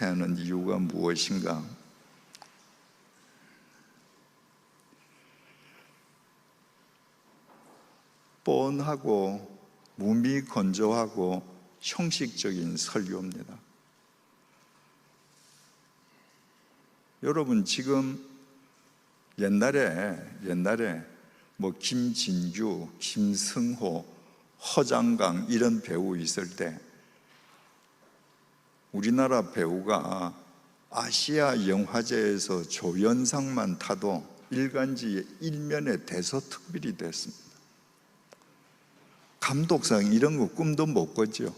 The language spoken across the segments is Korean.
하는 이유가 무엇인가? 뻔하고 무미건조하고 형식적인 설교입니다. 여러분, 지금 옛날에 김진규, 김승호, 허장강 이런 배우 있을 때 우리나라 배우가 아시아 영화제에서 조연상만 타도 일간지 일면에 대서특필이 됐습니다. 감독상 이런 거 꿈도 못 꿨죠.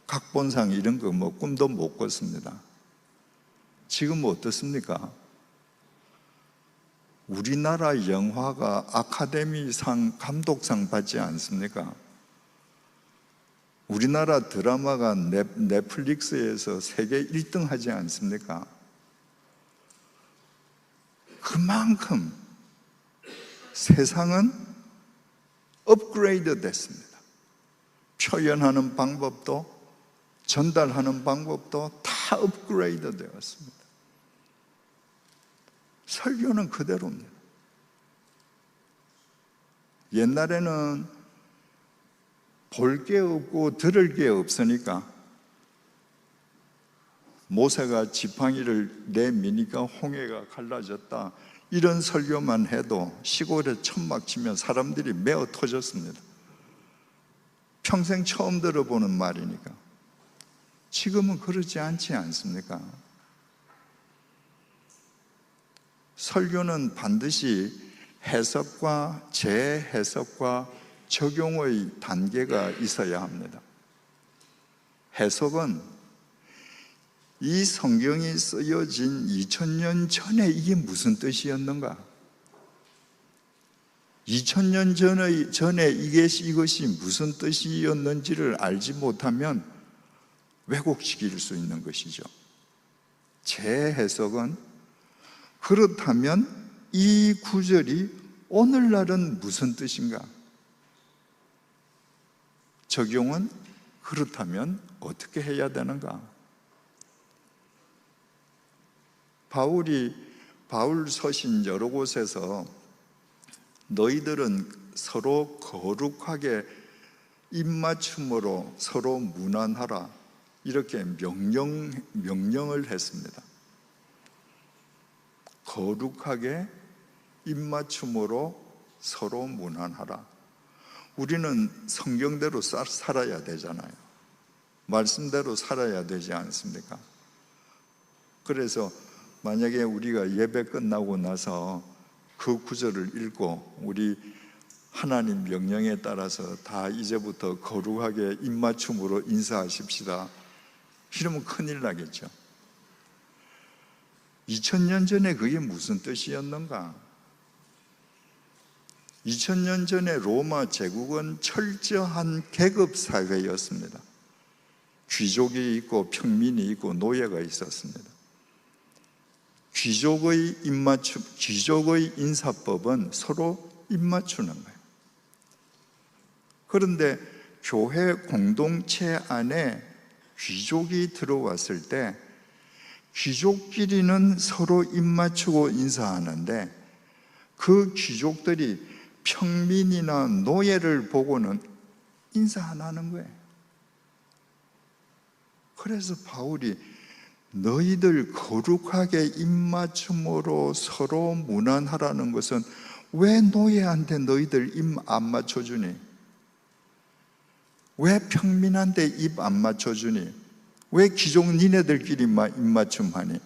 각본상 이런 거 꿈도 못 꿨습니다. 지금 어떻습니까? 우리나라 영화가 아카데미상 감독상 받지 않습니까? 우리나라 드라마가 넷플릭스에서 세계 1등 하지 않습니까? 그만큼 세상은 업그레이드 됐습니다. 표현하는 방법도 전달하는 방법도 다 업그레이드 되었습니다. 설교는 그대로입니다. 옛날에는 볼 게 없고 들을 게 없으니까 모세가 지팡이를 내미니까 홍해가 갈라졌다, 이런 설교만 해도 시골에 천막 치면 사람들이 메어 터졌습니다. 평생 처음 들어보는 말이니까. 지금은 그렇지 않지 않습니까? 설교는 반드시 해석과 재해석과 적용의 단계가 있어야 합니다. 해석은 이 성경이 쓰여진 2000년 전에 이게 무슨 뜻이었는가? 2000년 전에 이것이 무슨 뜻이었는지를 알지 못하면 왜곡시킬 수 있는 것이죠. 재해석은 그렇다면 이 구절이 오늘날은 무슨 뜻인가? 적용은 그렇다면 어떻게 해야 되는가? 바울 서신 여러 곳에서 너희들은 서로 거룩하게 입맞춤으로 서로 문안하라, 이렇게 명령을 했습니다. 거룩하게 입맞춤으로 서로 문안하라. 우리는 성경대로 살아야 되잖아요. 말씀대로 살아야 되지 않습니까? 그래서 만약에 우리가 예배 끝나고 나서 그 구절을 읽고 우리 하나님 명령에 따라서 다 이제부터 거룩하게 입맞춤으로 인사하십시다, 이러면 큰일 나겠죠. 2000년 전에 그게 무슨 뜻이었는가? 2000년 전에 로마 제국은 철저한 계급 사회였습니다. 귀족이 있고 평민이 있고 노예가 있었습니다. 귀족의 인사법은 서로 입맞추는 거예요. 그런데 교회 공동체 안에 귀족이 들어왔을 때 귀족끼리는 서로 입맞추고 인사하는데 그 귀족들이 평민이나 노예를 보고는 인사 안 하는 거예요. 그래서 바울이 너희들 거룩하게 입맞춤으로 서로 문안하라는 것은 왜 노예한테 너희들 입 안 맞춰주니? 왜 평민한테 입 안 맞춰주니? 왜 귀족 니네들끼리만 입맞춤하니?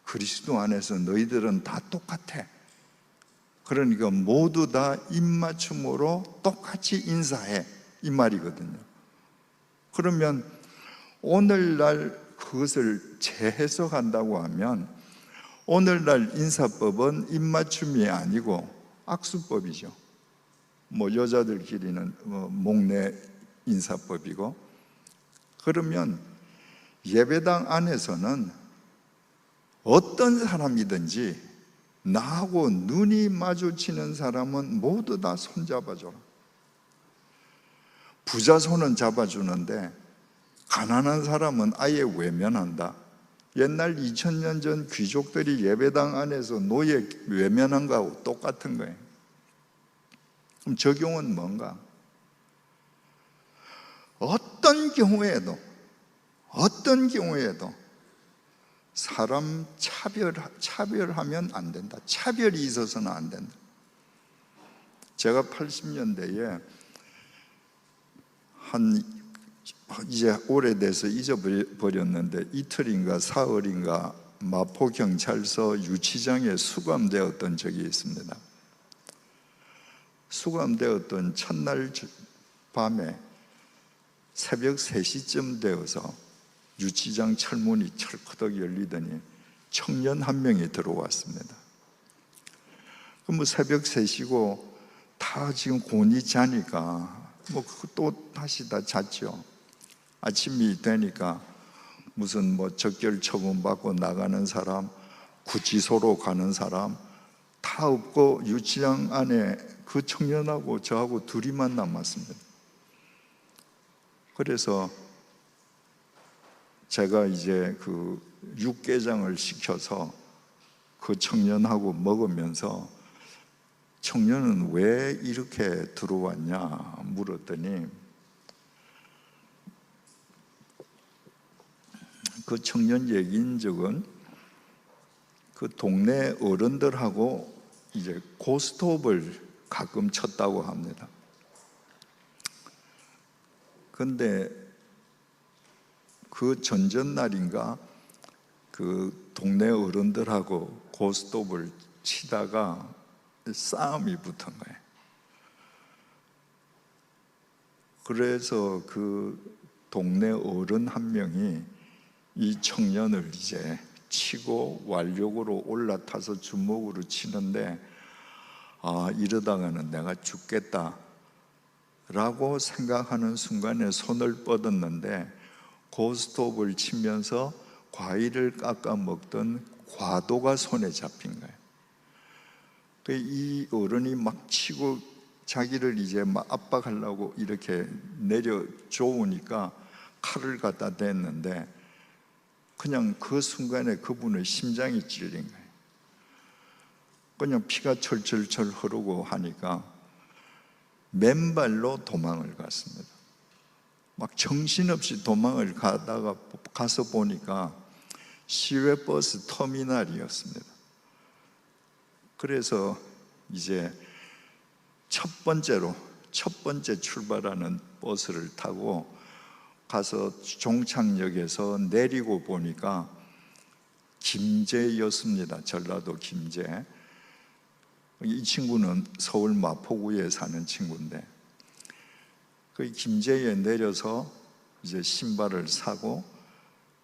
그리스도 안에서 너희들은 다 똑같아. 그러니까 모두 다 입맞춤으로 똑같이 인사해, 이 말이거든요. 그러면 오늘날 그것을 재해석한다고 하면 오늘날 인사법은 입맞춤이 아니고 악수법이죠. 여자들끼리는 목례 인사법이고, 그러면 예배당 안에서는 어떤 사람이든지 나하고 눈이 마주치는 사람은 모두 다 손잡아줘라. 부자 손은 잡아주는데 가난한 사람은 아예 외면한다. 옛날 2000년 전 귀족들이 예배당 안에서 노예 외면한 거하고 똑같은 거예요. 그럼 적용은 뭔가? 어떤 경우에도 사람 차별하면 안 된다. 차별이 있어서는 안 된다. 제가 80년대에 이제 오래돼서 잊어버렸는데 이틀인가 사흘인가 마포경찰서 유치장에 수감되었던 적이 있습니다. 수감되었던 첫날 밤에 새벽 3시쯤 되어서 유치장 철문이 철커덕 열리더니 청년 한 명이 들어왔습니다. 그럼 새벽 3시고 다 지금 곤히 자니까 또 다시 다 잤죠. 아침이 되니까 무슨 적결 처분받고 나가는 사람, 구치소로 가는 사람 다 없고 유치장 안에 그 청년하고 저하고 둘이만 남았습니다. 그래서 제가 이제 그 육개장을 시켜서 그 청년하고 먹으면서 청년은 왜 이렇게 들어왔냐 물었더니 그 청년 얘기인 적은 그 동네 어른들하고 이제 고스톱을 가끔 쳤다고 합니다. 근데 그 전전날인가 그 동네 어른들하고 고스톱을 치다가 싸움이 붙은 거예요. 그래서 그 동네 어른 한 명이 이 청년을 이제 치고 완력으로 올라타서 주먹으로 치는데 이러다가는 내가 죽겠다 라고 생각하는 순간에 손을 뻗었는데 고스톱을 치면서 과일을 깎아 먹던 과도가 손에 잡힌 거예요. 이 어른이 막 치고 자기를 이제 막 압박하려고 이렇게 내려줘오니까 칼을 갖다 댔는데 그냥 그 순간에 그분의 심장이 찔린 거예요. 그냥 피가 철철철 흐르고 하니까 맨발로 도망을 갔습니다. 막 정신없이 도망을 가서 보니까 시외버스 터미널이었습니다. 그래서 이제 첫 번째 출발하는 버스를 타고 가서 종착역에서 내리고 보니까 김제였습니다. 전라도 김제. 이 친구는 서울 마포구에 사는 친구인데 그 김제에 내려서 이제 신발을 사고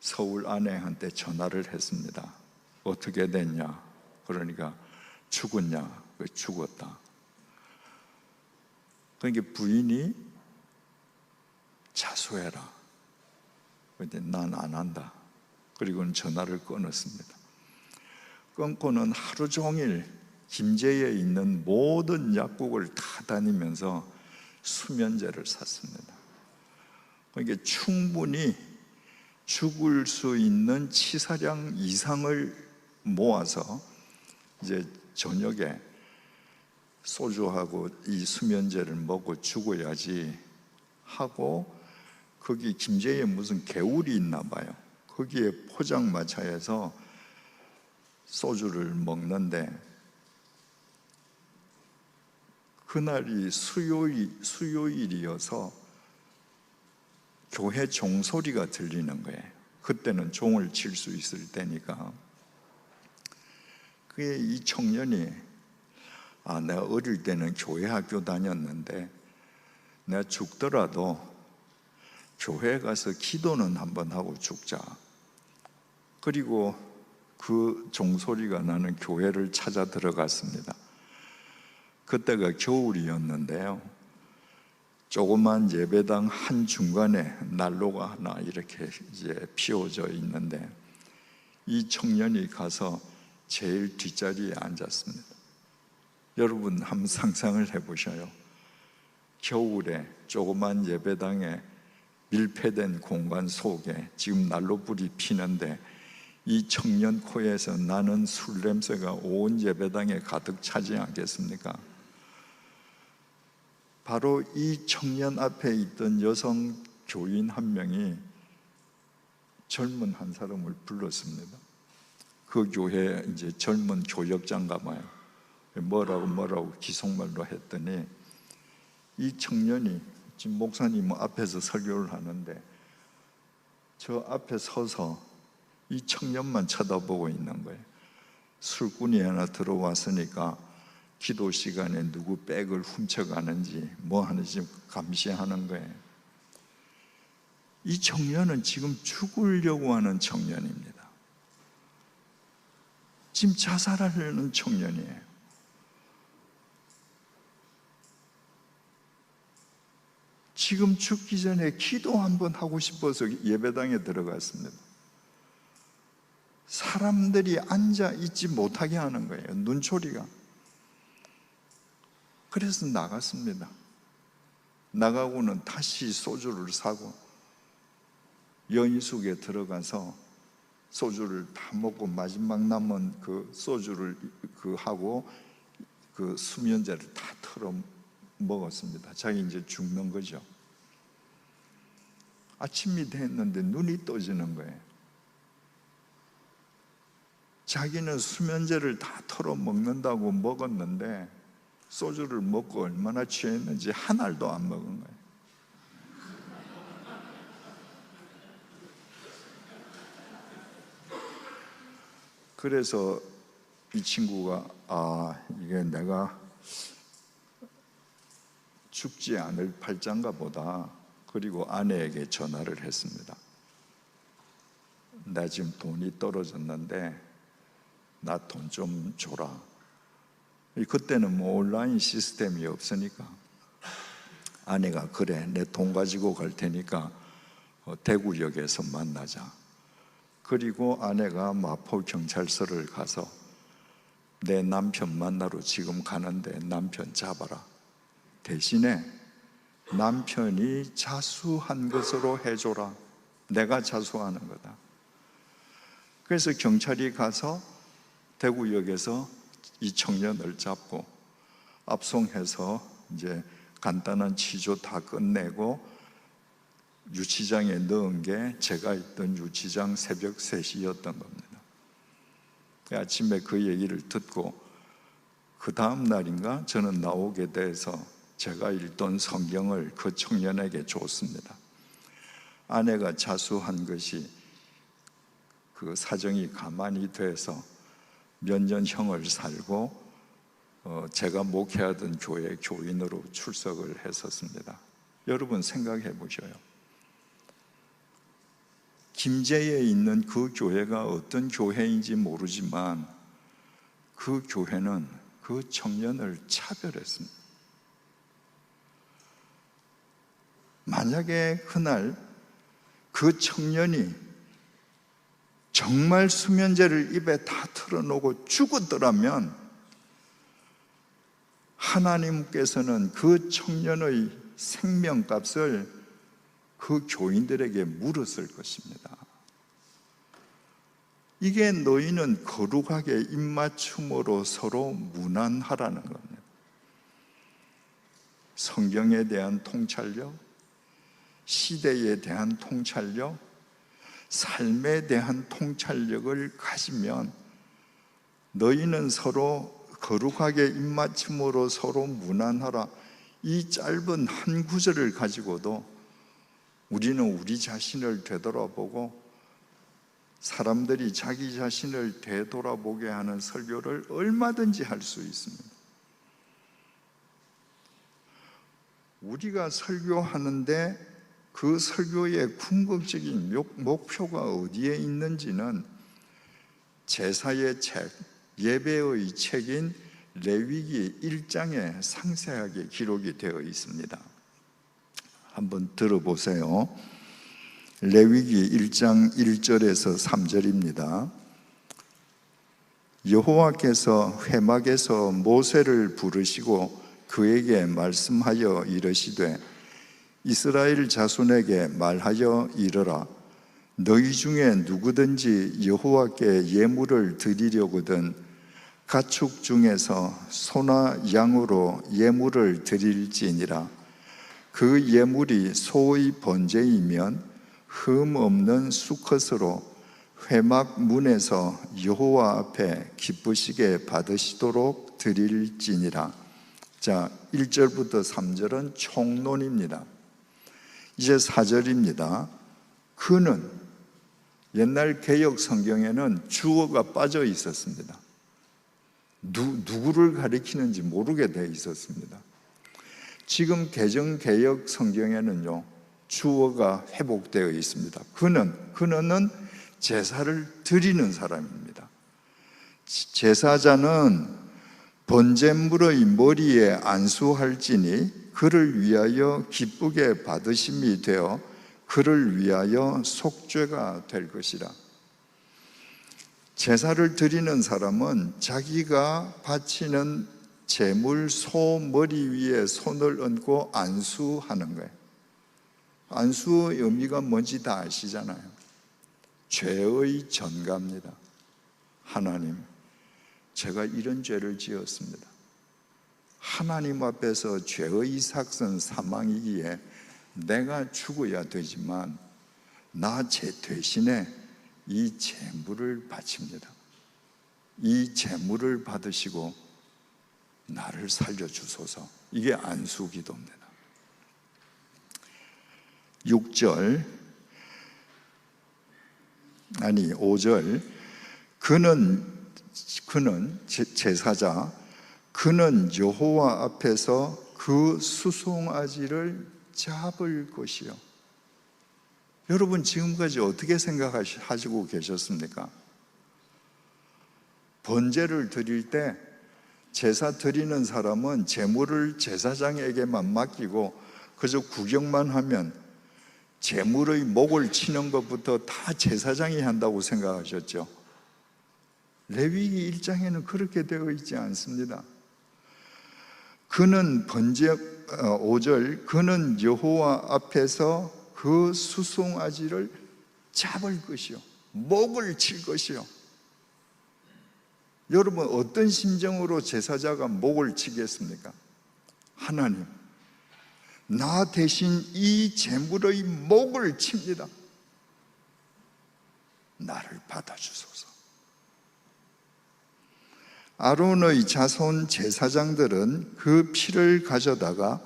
서울 아내한테 전화를 했습니다. 어떻게 됐냐? 그러니까 죽었냐? 죽었다. 그러니까 부인이 자수해라. 근데 난 안 한다. 그리고는 전화를 끊었습니다. 끊고는 하루 종일 김제에 있는 모든 약국을 다 다니면서 수면제를 샀습니다. 그러니까 충분히 죽을 수 있는 치사량 이상을 모아서 이제 저녁에 소주하고 이 수면제를 먹고 죽어야지 하고 거기 김제에 무슨 개울이 있나 봐요. 거기에 포장마차에서 소주를 먹는데 그날이 수요일이어서 교회 종소리가 들리는 거예요. 그때는 종을 칠 수 있을 때니까. 그게 이 청년이 내가 어릴 때는 교회 학교 다녔는데 내가 죽더라도 교회 가서 기도는 한번 하고 죽자. 그리고 그 종소리가 나는 교회를 찾아 들어갔습니다. 그때가 겨울이었는데요. 조그만 예배당 한 중간에 난로가 하나 이렇게 이제 피워져 있는데 이 청년이 가서 제일 뒷자리에 앉았습니다. 여러분 한번 상상을 해보셔요. 겨울에 조그만 예배당에 밀폐된 공간 속에 지금 난로불이 피는데 이 청년 코에서 나는 술 냄새가 온 예배당에 가득 차지 않겠습니까? 바로 이 청년 앞에 있던 여성 교인 한 명이 젊은 한 사람을 불렀습니다. 그 교회 이제 젊은 교역자인가 봐요. 뭐라고 기속말로 했더니 이 청년이 지금 목사님 앞에서 설교를 하는데 저 앞에 서서 이 청년만 쳐다보고 있는 거예요. 술꾼이 하나 들어왔으니까 기도 시간에 누구 백을 훔쳐가는지 뭐 하는지 감시하는 거예요. 이 청년은 지금 죽으려고 하는 청년입니다. 지금 자살하려는 청년이에요. 지금 죽기 전에 기도 한번 하고 싶어서 예배당에 들어갔습니다. 사람들이 앉아 있지 못하게 하는 거예요. 눈초리가. 그래서 나갔습니다. 나가고는 다시 소주를 사고 여인숙에 들어가서 소주를 다 먹고 마지막 남은 그 소주를 하고 그 수면제를 다 털어 먹었습니다. 자기 이제 죽는 거죠. 아침이 됐는데 눈이 떠지는 거예요. 자기는 수면제를 다 털어 먹는다고 먹었는데 소주를 먹고 얼마나 취했는지 한 알도 안 먹은 거예요. 그래서 이 친구가 이게 내가 죽지 않을 팔자인가 보다. 그리고 아내에게 전화를 했습니다. 나 지금 돈이 떨어졌는데 나 돈 좀 줘라. 그때는 뭐 온라인 시스템이 없으니까 아내가 그래 내 돈 가지고 갈 테니까 대구역에서 만나자. 그리고 아내가 마포경찰서를 가서 내 남편 만나러 지금 가는데 남편 잡아라. 대신에 남편이 자수한 것으로 해줘라. 내가 자수하는 거다. 그래서 경찰이 가서 대구역에서 이 청년을 잡고 압송해서 이제 간단한 취조 다 끝내고 유치장에 넣은 게 제가 있던 유치장 새벽 3시였던 겁니다. 아침에 그 얘기를 듣고 그 다음 날인가 저는 나오게 돼서 제가 읽던 성경을 그 청년에게 줬습니다. 아내가 자수한 것이 그 사정이 가만히 돼서 몇 년 형을 살고 제가 목회하던 교회 교인으로 출석을 했었습니다. 여러분 생각해 보셔요. 김제에 있는 그 교회가 어떤 교회인지 모르지만 그 교회는 그 청년을 차별했습니다. 만약에 그날 그 청년이 정말 수면제를 입에 다 털어놓고 죽었더라면 하나님께서는 그 청년의 생명값을 그 교인들에게 물었을 것입니다. 이게 너희는 거룩하게 입맞춤으로 서로 무난하라는 겁니다. 성경에 대한 통찰력, 시대에 대한 통찰력, 삶에 대한 통찰력을 가지면 너희는 서로 거룩하게 입맞춤으로 서로 무난하라. 이 짧은 한 구절을 가지고도 우리는 우리 자신을 되돌아보고 사람들이 자기 자신을 되돌아보게 하는 설교를 얼마든지 할 수 있습니다. 우리가 설교하는데 그 설교의 궁극적인 목표가 어디에 있는지는 제사의 책, 예배의 책인 레위기 1장에 상세하게 기록이 되어 있습니다. 한번 들어보세요. 레위기 1장 1절에서 3절입니다. 여호와께서 회막에서 모세를 부르시고 그에게 말씀하여 이르시되 이스라엘 자손에게 말하여 이르라. 너희 중에 누구든지 여호와께 예물을 드리려거든 가축 중에서 소나 양으로 예물을 드릴지니라. 그 예물이 소의 번제이면 흠 없는 수컷으로 회막 문에서 여호와 앞에 기쁘시게 받으시도록 드릴지니라. 자, 1절부터 3절은 총론입니다. 이제 4절입니다. 그는, 옛날 개역 성경에는 주어가 빠져 있었습니다. 누구를 가리키는지 모르게 되어 있었습니다. 지금 개정 개역 성경에는요, 주어가 회복되어 있습니다. 그는 제사를 드리는 사람입니다. 제사자는 번제물의 머리에 안수할지니 그를 위하여 기쁘게 받으심이 되어 그를 위하여 속죄가 될 것이라. 제사를 드리는 사람은 자기가 바치는 제물 소 머리 위에 손을 얹고 안수하는 거예요. 안수의 의미가 뭔지 다 아시잖아요. 죄의 전가입니다. 하나님, 제가 이런 죄를 지었습니다. 하나님 앞에서 죄의 삭은 사망이기에 내가 죽어야 되지만 나 제 대신에 이 제물을 바칩니다. 이 제물을 받으시고 나를 살려주소서. 이게 안수기도입니다. 5절 그는 제사자, 그는 여호와 앞에서 그 수송아지를 잡을 것이요. 여러분 지금까지 어떻게 생각하시고 계셨습니까? 번제를 드릴 때 제사 드리는 사람은 제물을 제사장에게만 맡기고 그저 구경만 하면 제물의 목을 치는 것부터 다 제사장이 한다고 생각하셨죠? 레위기 1장에는 그렇게 되어 있지 않습니다. 그는 5절 그는 여호와 앞에서 그 수송아지를 잡을 것이요, 목을 칠 것이요. 여러분 어떤 심정으로 제사자가 목을 치겠습니까? 하나님, 나 대신 이 제물의 목을 칩니다. 나를 받아주소서. 아론의 자손 제사장들은 그 피를 가져다가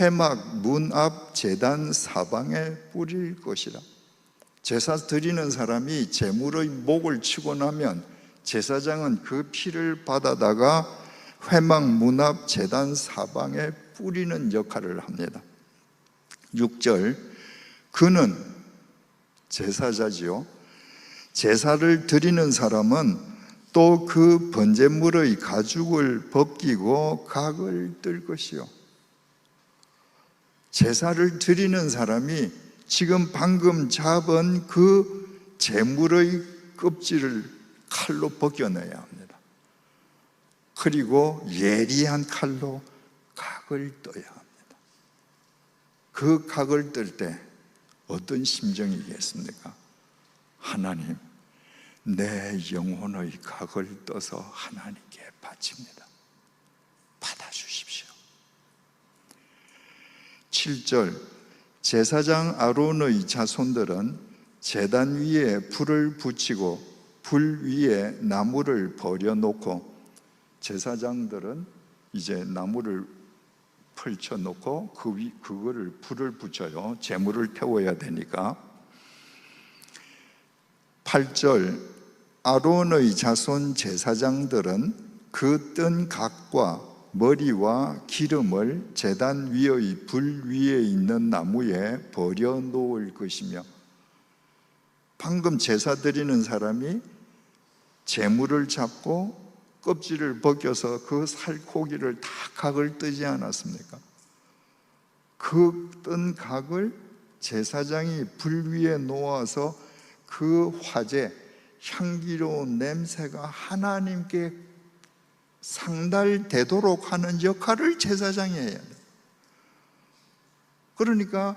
회막 문 앞 제단 사방에 뿌릴 것이라. 제사 드리는 사람이 제물의 목을 치고 나면 제사장은 그 피를 받아다가 회막 문 앞 제단 사방에 뿌리는 역할을 합니다. 6절 그는 제사자지요. 제사를 드리는 사람은 또 그 번제물의 가죽을 벗기고 각을 뜰 것이요. 제사를 드리는 사람이 지금 방금 잡은 그 제물의 껍질을 칼로 벗겨내야 합니다. 그리고 예리한 칼로 각을 떠야 합니다. 그 각을 뜰 때 어떤 심정이겠습니까? 하나님, 내 영혼의 각을 떠서 하나님께 바칩니다. 받아주십시오. 7절 제사장 아론의 자손들은 제단 위에 불을 붙이고 불 위에 나무를 버려놓고, 제사장들은 이제 나무를 펼쳐놓고 그거를 불을 붙여요. 제물을 태워야 되니까. 8절 아론의 자손 제사장들은 그 뜬 각과 머리와 기름을 제단 위의 불 위에 있는 나무에 버려 놓을 것이며, 방금 제사 드리는 사람이 제물을 잡고 껍질을 벗겨서 그 살코기를 다 각을 뜨지 않았습니까? 그 뜬 각을 제사장이 불 위에 놓아서 그 화재, 향기로운 냄새가 하나님께 상달되도록 하는 역할을 제사장이 해야 돼요. 그러니까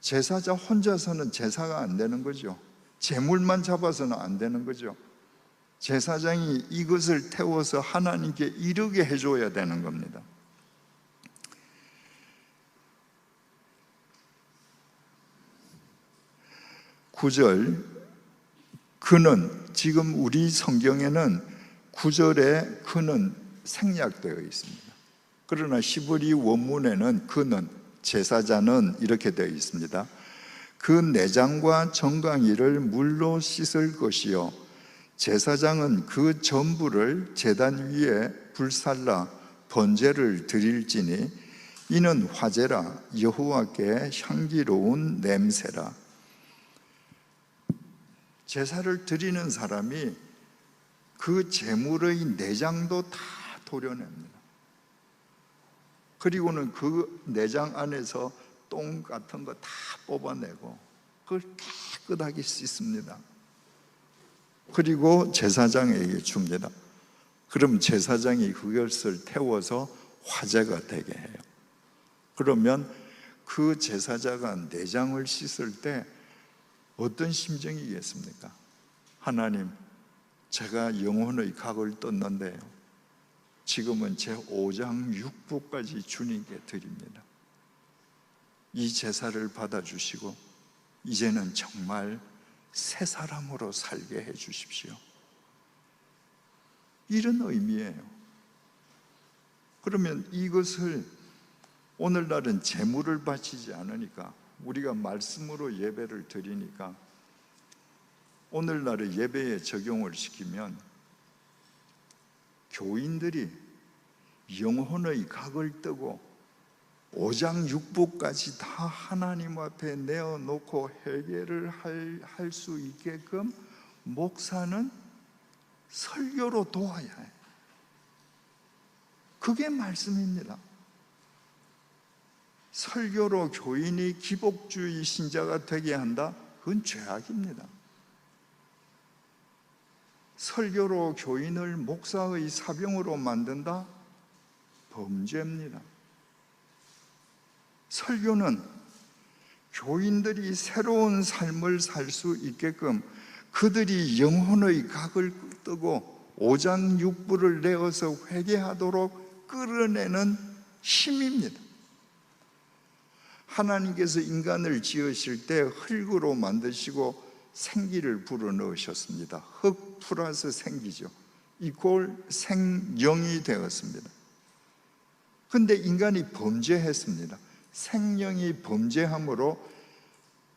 제사자 혼자서는 제사가 안 되는 거죠. 재물만 잡아서는 안 되는 거죠. 제사장이 이것을 태워서 하나님께 이르게 해줘야 되는 겁니다. 구절, 그는, 지금 우리 성경에는 구절에 그는 생략되어 있습니다. 그러나 히브리 원문에는 그는, 제사자는 이렇게 되어 있습니다. 그 내장과 정강이를 물로 씻을 것이요 제사장은 그 전부를 제단 위에 불살라 번제를 드릴지니 이는 화제라, 여호와께 향기로운 냄새라. 제사를 드리는 사람이 그 제물의 내장도 다 도려냅니다. 그리고는 그 내장 안에서 똥 같은 거 다 뽑아내고 그걸 깨끗하게 씻습니다. 그리고 제사장에게 줍니다. 그럼 제사장이 그것을 태워서 화제가 되게 해요. 그러면 그 제사자가 내장을 씻을 때 어떤 심정이겠습니까? 하나님, 제가 영혼의 각을 떴는데요, 지금은 제 5장 6부까지 주님께 드립니다. 이 제사를 받아주시고 이제는 정말 새 사람으로 살게 해 주십시오. 이런 의미예요. 그러면 이것을 오늘날은 제물을 바치지 않으니까, 우리가 말씀으로 예배를 드리니까 오늘날의 예배에 적용을 시키면 교인들이 영혼의 각을 뜨고 5장 6부까지 다 하나님 앞에 내어놓고 회개를 할 수 있게끔 목사는 설교로 도와야 해요. 그게 말씀입니다. 설교로 교인이 기복주의 신자가 되게 한다? 그건 죄악입니다. 설교로 교인을 목사의 사병으로 만든다? 범죄입니다. 설교는 교인들이 새로운 삶을 살 수 있게끔 그들이 영혼의 각을 뜨고 5장 6부를 내어서 회개하도록 끌어내는 힘입니다. 하나님께서 인간을 지으실 때 흙으로 만드시고 생기를 불어넣으셨습니다. 흙 플러스 생기죠. 이퀄 생명이 되었습니다. 그런데 인간이 범죄했습니다. 생명이 범죄함으로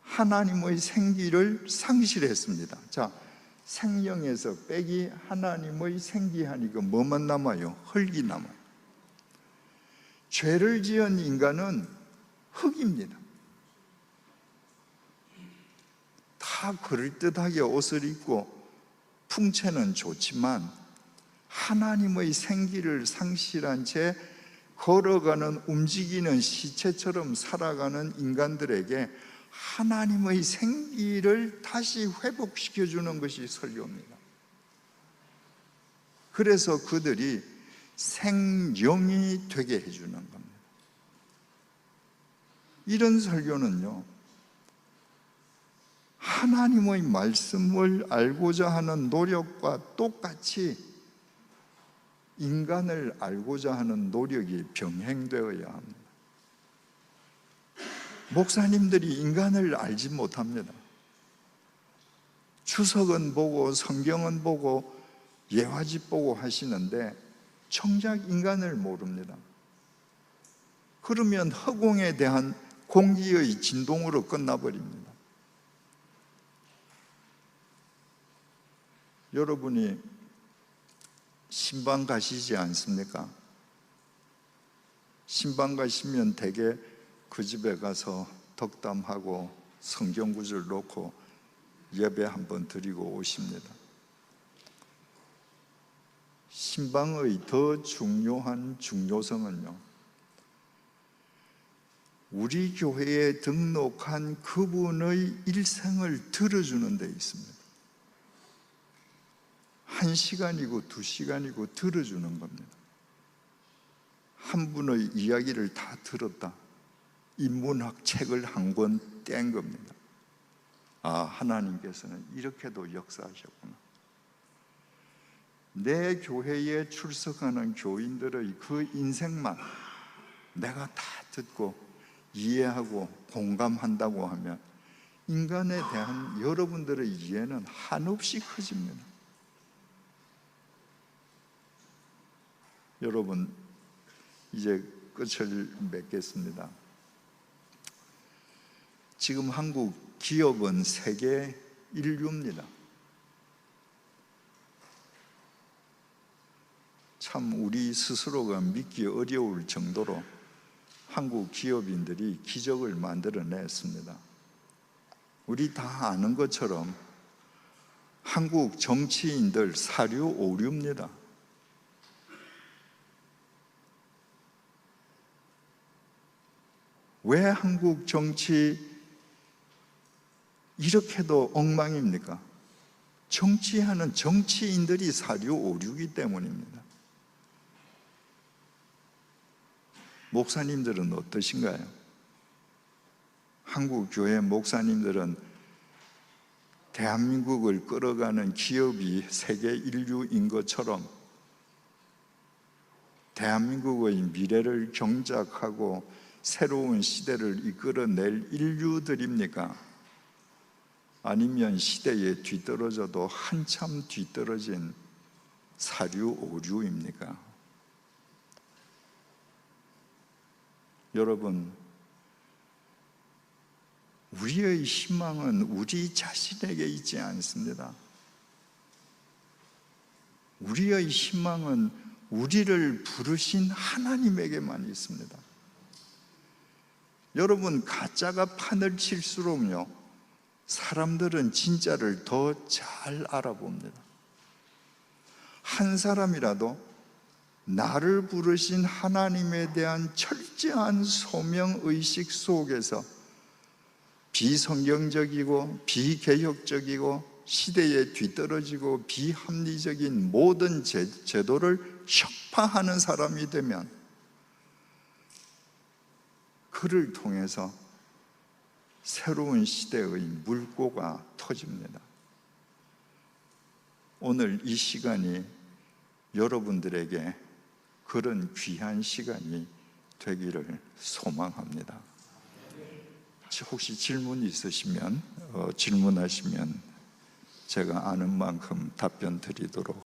하나님의 생기를 상실했습니다. 자, 생명에서 빼기 하나님의 생기하니까 뭐만 남아요? 흙이 남아요. 죄를 지은 인간은 흙입니다. 다 그럴듯하게 옷을 입고 풍채는 좋지만 하나님의 생기를 상실한 채 걸어가는, 움직이는 시체처럼 살아가는 인간들에게 하나님의 생기를 다시 회복시켜주는 것이 설교입니다. 그래서 그들이 생명이 되게 해주는 겁니다. 이런 설교는요, 하나님의 말씀을 알고자 하는 노력과 똑같이 인간을 알고자 하는 노력이 병행되어야 합니다. 목사님들이 인간을 알지 못합니다. 추석은 보고 성경은 보고 예화집 보고 하시는데 정작 인간을 모릅니다. 그러면 허공에 대한 공기의 진동으로 끝나버립니다. 여러분이 신방 가시지 않습니까? 신방 가시면 대개 그 집에 가서 덕담하고 성경구절 놓고 예배 한번 드리고 오십니다. 신방의 더 중요한 중요성은요, 우리 교회에 등록한 그분의 일생을 들어주는 데 있습니다. 1시간이고 2시간이고 들어주는 겁니다. 한 분의 이야기를 다 들었다, 인문학 책을 한 권 뗀 겁니다. 하나님께서는 이렇게도 역사하셨구나. 내 교회에 출석하는 교인들의 그 인생만 내가 다 듣고 이해하고 공감한다고 하면 인간에 대한 여러분들의 이해는 한없이 커집니다. 여러분, 이제 끝을 맺겠습니다. 지금 한국 기업은 세계 인류입니다. 참 우리 스스로가 믿기 어려울 정도로 한국 기업인들이 기적을 만들어냈습니다. 우리 다 아는 것처럼 한국 정치인들 사류 오류입니다. 왜 한국 정치 이렇게도 엉망입니까? 정치하는 정치인들이 사류 오류이기 때문입니다. 목사님들은 어떠신가요? 한국 교회 목사님들은 대한민국을 끌어가는 기업이 세계 인류인 것처럼 대한민국의 미래를 경작하고 새로운 시대를 이끌어낼 인류들입니까? 아니면 시대에 뒤떨어져도 한참 뒤떨어진 사류 오류입니까? 여러분, 우리의 희망은 우리 자신에게 있지 않습니다. 우리의 희망은 우리를 부르신 하나님에게만 있습니다. 여러분, 가짜가 판을 칠수록요, 사람들은 진짜를 더 잘 알아봅니다. 한 사람이라도 나를 부르신 하나님에 대한 철저한 소명의식 속에서 비성경적이고 비개혁적이고 시대에 뒤떨어지고 비합리적인 모든 제도를 혁파하는 사람이 되면 그를 통해서 새로운 시대의 물꼬가 터집니다. 오늘 이 시간이 여러분들에게 그런 귀한 시간이 되기를 소망합니다. 혹시 질문 있으시면 질문하시면 제가 아는 만큼 답변 드리도록